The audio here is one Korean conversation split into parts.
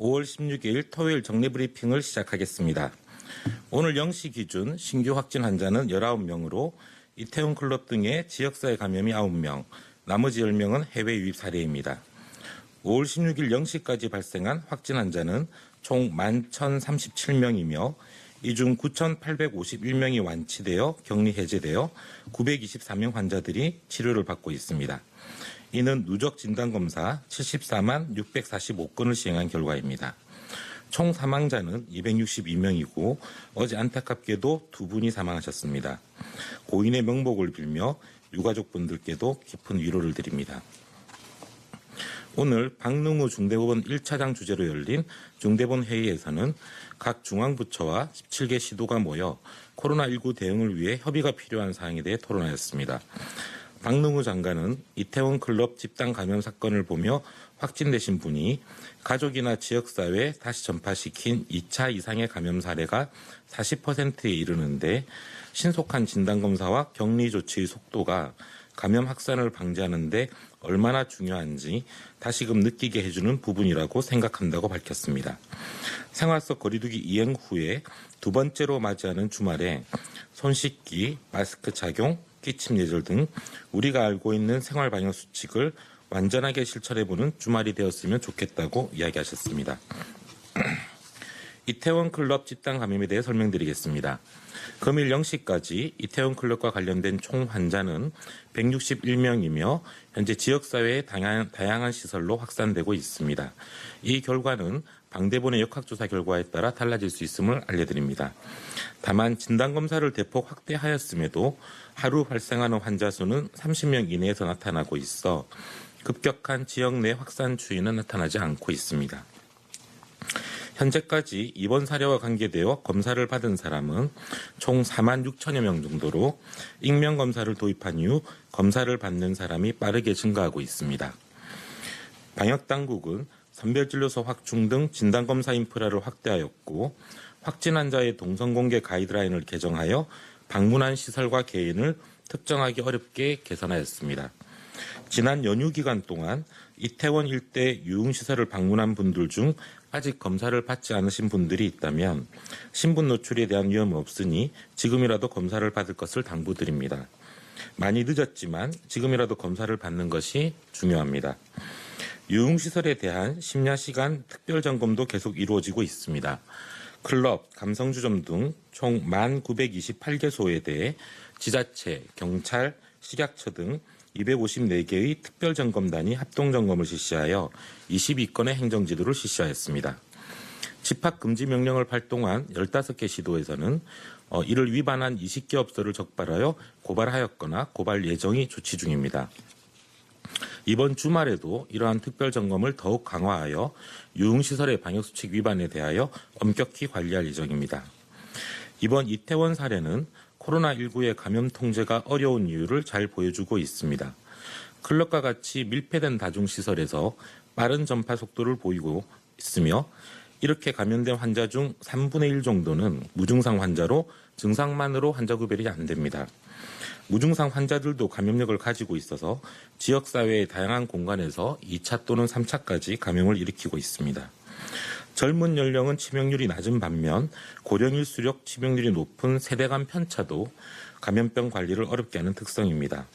5월 16일 토요일 정례브리핑을 시작하겠습니다. 오늘 0시 기준 신규 확진 환자는 19명으로 이태원 클럽 등의 지역사회 감염이 9명, 나머지 10명은 해외 유입 사례입니다. 5월 16일 0시까지 발생한 확진 환자는 총 11,037명이며 이 중 9,851명이 완치되어 격리 해제되어 924명 환자들이 치료를 받고 있습니다. 이는 누적 진단검사 74만 645건을 시행한 결과입니다. 총 사망자는 262명이고 어제 안타깝게도 2분이 사망하셨습니다. 고인의 명복을 빌며 유가족분들께도 깊은 위로를 드립니다. 오늘 박능우 중대법원 1차장 주재로 열린 중대본 회의에서는 각 중앙부처와 17개 시도가 모여 코로나19 대응을 위해 협의가 필요한 사항에 대해 토론하였습니다. 박능우 장관은 이태원 클럽 집단 감염 사건을 보며 확진되신 분이 가족이나 지역사회에 다시 전파시킨 2차 이상의 감염 사례가 40%에 이르는데 신속한 진단검사와 격리 조치의 속도가 감염 확산을 방지하는 데 얼마나 중요한지 다시금 느끼게 해주는 부분이라고 생각한다고 밝혔습니다. 생활 속 거리두기 이행 후에 두 번째로 맞이하는 주말에 손 씻기, 마스크 착용, 기침 예절 등 우리가 알고 있는 생활 방역 수칙을 완전하게 실천해보는 주말이 되었으면 좋겠다고 이야기하셨습니다. 이태원 클럽 집단 감염에 대해 설명드리겠습니다. 금일 0시까지 이태원 클럽과 관련된 총 환자는 161명이며 현재 지역사회의 다양한 시설로 확산되고 있습니다. 이 결과는 방대본의 역학조사 결과에 따라 달라질 수 있음을 알려드립니다. 다만 진단검사를 대폭 확대하였음에도 하루 발생하는 환자 수는 30명 이내에서 나타나고 있어 급격한 지역 내 확산 추이는 나타나지 않고 있습니다. 현재까지 이번 사례와 관계되어 검사를 받은 사람은 총 4만 6천여 명 정도로 익명검사를 도입한 이후 검사를 받는 사람이 빠르게 증가하고 있습니다. 방역당국은 선별진료소 확충 등 진단검사 인프라를 확대하였고 확진 환자의 동선공개 가이드라인을 개정하여 방문한 시설과 개인을 특정하기 어렵게 개선하였습니다. 지난 연휴 기간 동안 이태원 일대 유흥시설을 방문한 분들 중 아직 검사를 받지 않으신 분들이 있다면 신분 노출에 대한 위험은 없으니 지금이라도 검사를 받을 것을 당부드립니다. 많이 늦었지만 지금이라도 검사를 받는 것이 중요합니다. 유흥시설에 대한 심야시간 특별점검도 계속 이루어지고 있습니다. 클럽, 감성주점 등 총 1,928개소에 대해 지자체, 경찰, 식약처 등 254개의 특별점검단이 합동점검을 실시하여 22건의 행정지도를 실시하였습니다. 집합금지 명령을 발동한 15개 시도에서는 이를 위반한 20개 업소를 적발하여 고발하였거나 고발 예정이 조치 중입니다. 이번 주말에도 이러한 특별점검을 더욱 강화하여 유흥시설의 방역수칙 위반에 대하여 엄격히 관리할 예정입니다. 이번 이태원 사례는 코로나19의 감염 통제가 어려운 이유를 잘 보여주고 있습니다. 클럽과 같이 밀폐된 다중시설에서 빠른 전파 속도를 보이고 있으며 이렇게 감염된 환자 중 3분의 1 정도는 무증상 환자로 증상만으로 환자 구별이 안 됩니다. 무증상 환자들도 감염력을 가지고 있어서 지역사회의 다양한 공간에서 2차 또는 3차까지 감염을 일으키고 있습니다. 젊은 연령은 치명률이 낮은 반면 고령일수록 치명률이 높은 세대 간 편차도 감염병 관리를 어렵게 하는 특성입니다.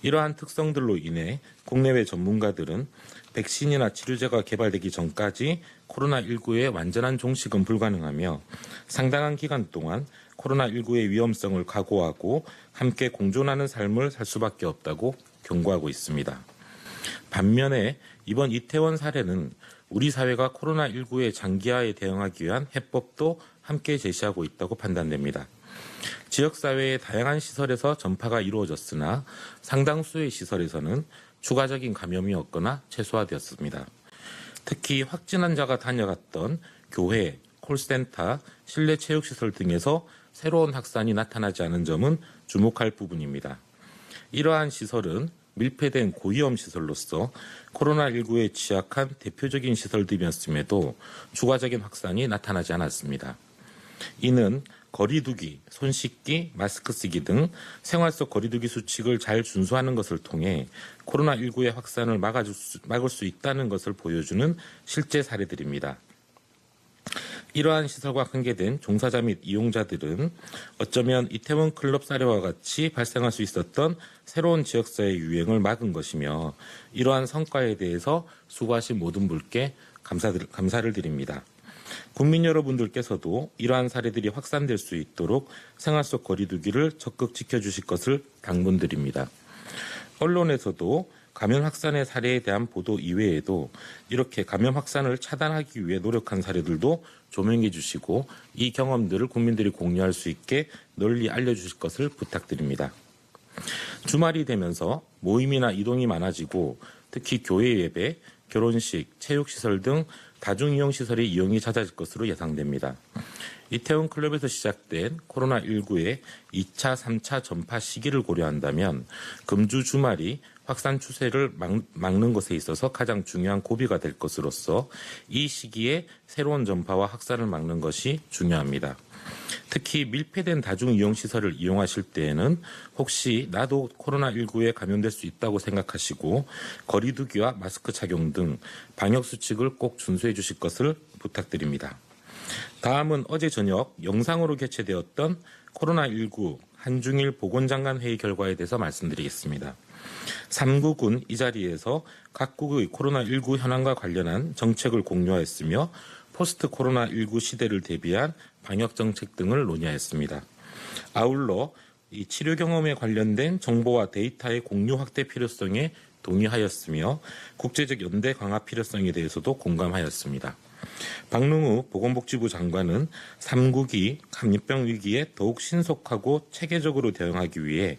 이러한 특성들로 인해 국내외 전문가들은 백신이나 치료제가 개발되기 전까지 코로나19의 완전한 종식은 불가능하며 상당한 기간 동안 코로나19의 위험성을 각오하고 함께 공존하는 삶을 살 수밖에 없다고 경고하고 있습니다. 반면에 이번 이태원 사례는 우리 사회가 코로나19의 장기화에 대응하기 위한 해법도 함께 제시하고 있다고 판단됩니다. 지역사회의 다양한 시설에서 전파가 이루어졌으나 상당수의 시설에서는 추가적인 감염이 없거나 최소화되었습니다. 특히 확진 환자가 다녀갔던 교회, 콜센터, 실내 체육시설 등에서 새로운 확산이 나타나지 않은 점은 주목할 부분입니다. 이러한 시설은 밀폐된 고위험 시설로서 코로나19에 취약한 대표적인 시설들이었음에도 추가적인 확산이 나타나지 않았습니다. 이는 거리두기, 손 씻기, 마스크 쓰기 등 생활 속 거리두기 수칙을 잘 준수하는 것을 통해 코로나19의 확산을 막을 수 있다는 것을 보여주는 실제 사례들입니다. 이러한 시설과 관계된 종사자 및 이용자들은 어쩌면 이태원 클럽 사례와 같이 발생할 수 있었던 새로운 지역사회 유행을 막은 것이며 이러한 성과에 대해서 수고하신 모든 분께 감사를 드립니다. 국민 여러분들께서도 이러한 사례들이 확산될 수 있도록 생활 속 거리 두기를 적극 지켜주실 것을 당부드립니다. 언론에서도 감염 확산의 사례에 대한 보도 이외에도 이렇게 감염 확산을 차단하기 위해 노력한 사례들도 조명해 주시고 이 경험들을 국민들이 공유할 수 있게 널리 알려주실 것을 부탁드립니다. 주말이 되면서 모임이나 이동이 많아지고 특히 교회 예배, 결혼식, 체육시설 등 다중이용시설의 이용이 잦아질 것으로 예상됩니다. 이태원 클럽에서 시작된 코로나19의 2차, 3차 전파 시기를 고려한다면 금주 주말이 확산 추세를 막는 것에 있어서 가장 중요한 고비가 될 것으로서 이 시기에 새로운 전파와 확산을 막는 것이 중요합니다. 특히 밀폐된 다중이용시설을 이용하실 때에는 혹시 나도 코로나19에 감염될 수 있다고 생각하시고 거리 두기와 마스크 착용 등 방역수칙을 꼭 준수해 주실 것을 부탁드립니다. 다음은 어제 저녁 영상으로 개최되었던 코로나19 한중일 보건장관 회의 결과에 대해서 말씀드리겠습니다. 3국은 이 자리에서 각국의 코로나19 현황과 관련한 정책을 공유하였으며 포스트 코로나19 시대를 대비한 방역 정책 등을 논의하였습니다. 아울러 이 치료 경험에 관련된 정보와 데이터의 공유 확대 필요성에 동의하였으며 국제적 연대 강화 필요성에 대해서도 공감하였습니다. 박능우 보건복지부 장관은 3국이 감염병 위기에 더욱 신속하고 체계적으로 대응하기 위해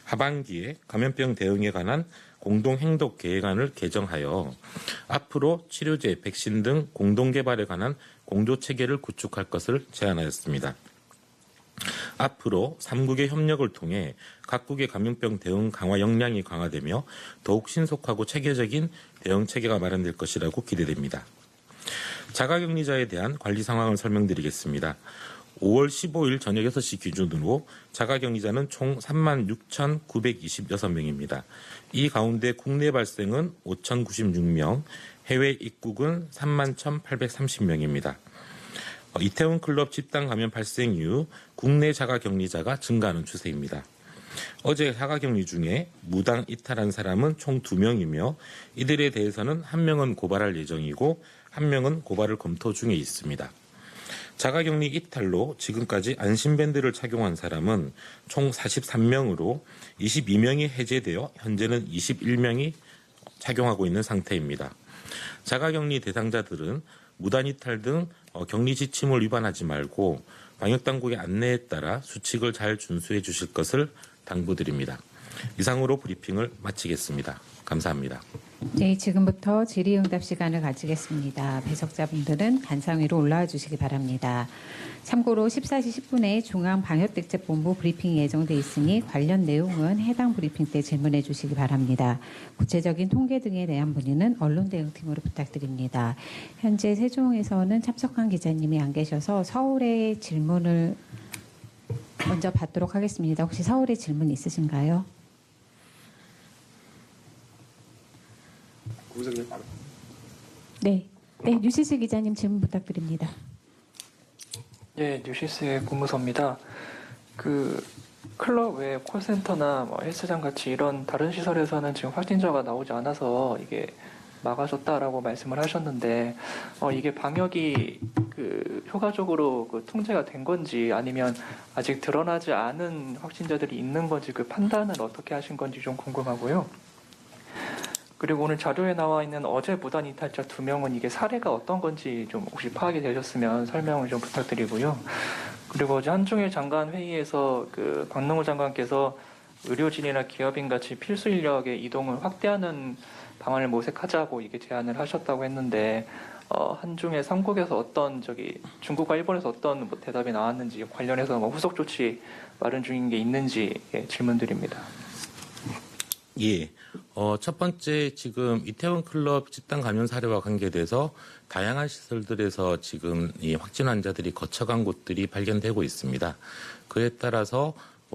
하반기에 감염병 대응에 관한 공동행동 계획안을 개정하여 앞으로 치료제, 백신 등 공동개발에 관한 공조체계를 구축할 것을 제안하였습니다. 앞으로 3국의 협력을 통해 각국의 감염병 대응 강화 역량이 강화되며 더욱 신속하고 체계적인 대응 체계가 마련될 것이라고 기대됩니다. 자가격리자에 대한 관리 상황을 설명드리겠습니다. 5월 15일 저녁 6시 기준으로 자가격리자는 총 36,926명입니다. 이 가운데 국내 발생은 5,096명, 해외 입국은 31,830명입니다. 이태원 클럽 집단 감염 발생 이후 국내 자가격리자가 증가하는 추세입니다. 어제 자가격리 중에 무당 이탈한 사람은 총 2명이며 이들에 대해서는 1명은 고발할 예정이고 1명은 고발을 검토 중에 있습니다. 자가격리 이탈로 지금까지 안심밴드를 착용한 사람은 총 43명으로 22명이 해제되어 현재는 21명이 착용하고 있는 상태입니다. 자가격리 대상자들은 무단 이탈 등 격리 지침을 위반하지 말고 방역당국의 안내에 따라 수칙을 잘 준수해 주실 것을 당부드립니다. 이상으로 브리핑을 마치겠습니다. 감사합니다. 네, 지금부터 질의응답 시간을 가지겠습니다. 배석자분들은 단상 위로 올라와 주시기 바랍니다. 참고로 14시 10분에 중앙방역대책본부 브리핑이 예정돼 있으니 관련 내용은 해당 브리핑 때 질문해 주시기 바랍니다. 구체적인 통계 등에 대한 문의는 언론대응팀으로 부탁드립니다. 현재 세종에서는 참석한 기자님이 안 계셔서 서울의 질문을 먼저 받도록 하겠습니다. 혹시 서울에 질문 있으신가요? 네, 뉴시스 기자님 질문 부탁드립니다. 예, 뉴시스의 구무서입니다. 그 클럽 외 콜센터나 헬스장 같이 이런 다른 시설에서는 지금 확진자가 나오지 않아서 이게 막아줬다라고 말씀을 하셨는데 이게 방역이 그 효과적으로 그 통제가 된 건지 아니면 아직 드러나지 않은 확진자들이 있는 건지 그 판단은 어떻게 하신 건지 좀 궁금하고요. 그리고 오늘 자료에 나와 있는 어제 무단 이탈자 2명은 이게 사례가 어떤 건지 좀 혹시 파악이 되셨으면 설명을 좀 부탁드리고요. 그리고 어제 한중일 장관 회의에서 그 박능우 장관께서 의료진이나 기업인 같이 필수 인력의 이동을 확대하는 방안을 모색하자고 이게 제안을 하셨다고 했는데 한중일 3국에서 어떤 중국과 일본에서 어떤 대답이 나왔는지 관련해서 후속 조치 마련 중인 게 있는지 질문드립니다. 예. 첫 번째 지금 이태원 클럽 집단 감염 사례와 관계돼서 다양한 시설들에서 지금 이 확진 환자들이 거쳐간 곳들이 발견되고 있습니다. 그에 따라서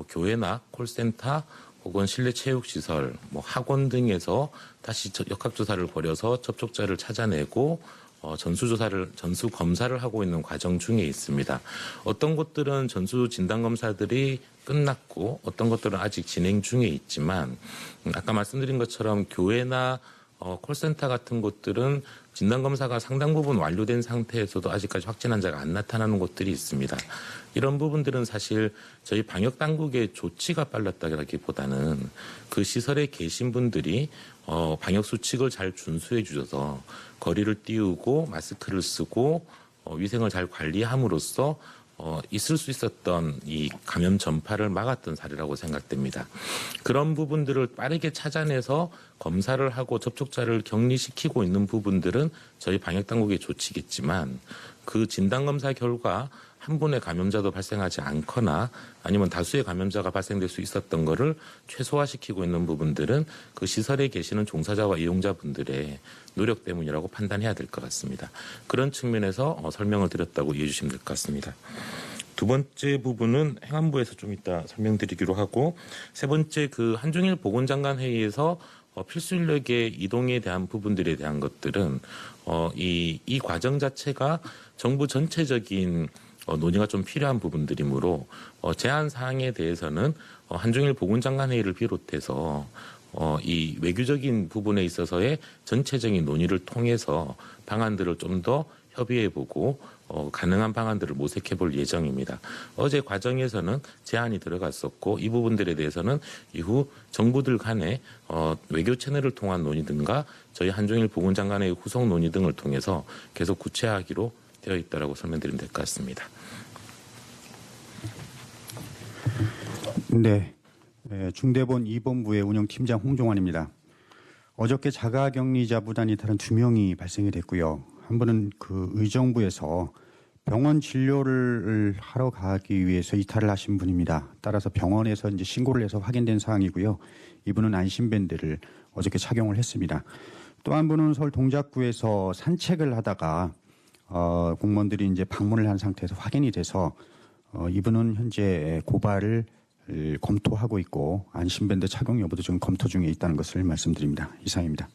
교회나 콜센터 혹은 실내 체육시설, 학원 등에서 다시 역학조사를 벌여서 접촉자를 찾아내고 전수 검사를 하고 있는 과정 중에 있습니다. 어떤 곳들은 전수 진단 검사들이 끝났고 어떤 것들은 아직 진행 중에 있지만 아까 말씀드린 것처럼 교회나 콜센터 같은 곳들은 진단검사가 상당 부분 완료된 상태에서도 아직까지 확진 환자가 안 나타나는 곳들이 있습니다. 이런 부분들은 사실 저희 방역당국의 조치가 빨랐다기보다는 그 시설에 계신 분들이 방역수칙을 잘 준수해 주셔서 거리를 띄우고 마스크를 쓰고 위생을 잘 관리함으로써 있을 수 있었던 이 감염 전파를 막았던 사례라고 생각됩니다. 그런 부분들을 빠르게 찾아내서 검사를 하고 접촉자를 격리시키고 있는 부분들은 저희 방역당국의 조치겠지만 그 진단검사 결과 한 분의 감염자도 발생하지 않거나 아니면 다수의 감염자가 발생될 수 있었던 것을 최소화시키고 있는 부분들은 그 시설에 계시는 종사자와 이용자분들의 노력 때문이라고 판단해야 될 것 같습니다. 그런 측면에서 설명을 드렸다고 이해해 주시면 될 것 같습니다. 두 번째 부분은 행안부에서 좀 이따 설명드리기로 하고 세 번째 그 한중일 보건장관 회의에서 필수 인력의 이동에 대한 부분들에 대한 것들은 이 과정 자체가 정부 전체적인 논의가 좀 필요한 부분들이므로 제한 사항에 대해서는 한중일 보건장관 회의를 비롯해서 이 외교적인 부분에 있어서의 전체적인 논의를 통해서 방안들을 좀 더 협의해보고 가능한 방안들을 모색해볼 예정입니다. 어제 과정에서는 제안이 들어갔었고 이 부분들에 대해서는 이후 정부들 간의 외교 채널을 통한 논의 등과 저희 한중일 보건장관의 후속 논의 등을 통해서 계속 구체화하기로 되어 있다라고 설명드리면 될 것 같습니다. 네, 중대본 2본부의 운영팀장 홍종환입니다. 어저께 자가격리자 부단이 다른 2명이 발생이 됐고요. 한 분은 그 의정부에서 병원 진료를 하러 가기 위해서 이탈을 하신 분입니다. 따라서 병원에서 이제 신고를 해서 확인된 사항이고요. 이분은 안심밴드를 어저께 착용을 했습니다. 또 한 분은 서울 동작구에서 산책을 하다가 공무원들이 이제 방문을 한 상태에서 확인이 돼서 이분은 현재 고발을 검토하고 있고 안심밴드 착용 여부도 지금 검토 중에 있다는 것을 말씀드립니다. 이상입니다.